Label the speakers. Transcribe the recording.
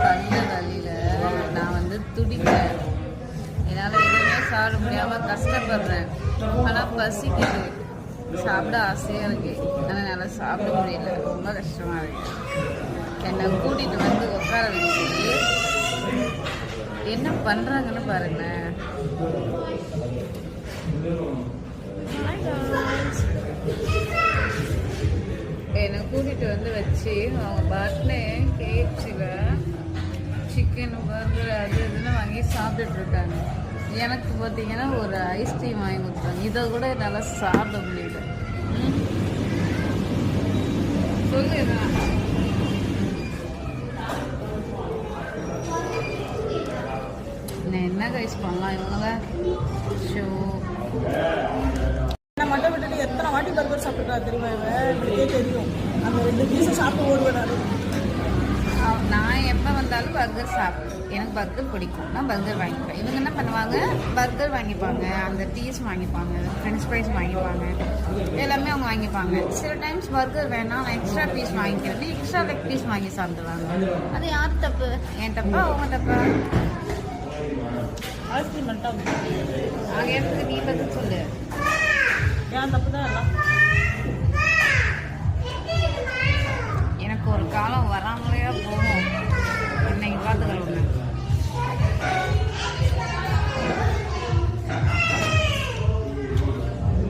Speaker 1: பல்ல வழியில் நான் வந்து துடிக்கிறேன். என்னால் எதுவுமே சாப்பிட முடியாமல் கஷ்டப்படுறேன். ஆனால் பசிக்குது, சாப்பிட ஆசையாக இருக்கு. ஆனால் என்னால் சாப்பிட முடியல, ரொம்ப கஷ்டமாக இருக்கு. என்னை கூட்டிகிட்டு வந்து உட்கார வச்சு என்ன பண்ணுறாங்கன்னு பாருங்களேன். என்னை கூட்டிகிட்டு வந்து வச்சு அவங்க பாட்டில் கேஎஃப்சியில் சிக்கன் பர்கர் அது இதுன்னு வாங்கி சாப்பிட்டுட்டு இருக்காங்க. எனக்கு பார்த்தீங்கன்னா ஒரு ஐஸ்கிரீம் வாங்கி கொடுத்தாங்க. இதை கூட என்னால் சாப்பிட முடியல. சொல்லுங்க, என்ன கைஸ் பண்ணலாம் இவங்கள? ஷோ
Speaker 2: மட்டும் விட்டுட்டு எத்தனை வாட்டி பர்கர் சாப்பிட்றா தெரியுமா? இவனுக்கே தெரியும். அந்த 2 பீஸை சாப்பிட்டு ஓடுவேன்.
Speaker 1: நான் எப்போ வந்தாலும் பர்கர் சாப்பிடுவேன். எனக்கு பர்கர் பிடிக்கும், நான் பர்கர் வாங்கிப்பேன். இவங்க என்ன பண்ணுவாங்க, பர்கர் வாங்கிப்பாங்க, அந்த டீஸ் வாங்கிப்பாங்க, ஃப்ரெஞ்ச் ஃப்ரைஸ் வாங்கிப்பாங்க, எல்லாமே அவங்க வாங்கிப்பாங்க. சில டைம்ஸ் பர்கர் வேணாம், நான் எக்ஸ்ட்ரா பீஸ் வாங்கிக்கிறேன்னு எக்ஸ்ட்ரா லெக் பீஸ் வாங்கி சாப்பிடுவாங்க. அது யார் தப்பு? என் தப்பா அவங்க தப்பா?
Speaker 2: ஐஸ்கிரீம் மட்டும்
Speaker 1: அங்கே எடுத்து நீ பதில் சொல்லு.
Speaker 2: ஏன் தப்பு தான் எல்லாம்.
Speaker 1: எனக்கு ஒரு காலம் வராமலையா போகும். இன்னைக்கு பார்த்துக்கிறோம்.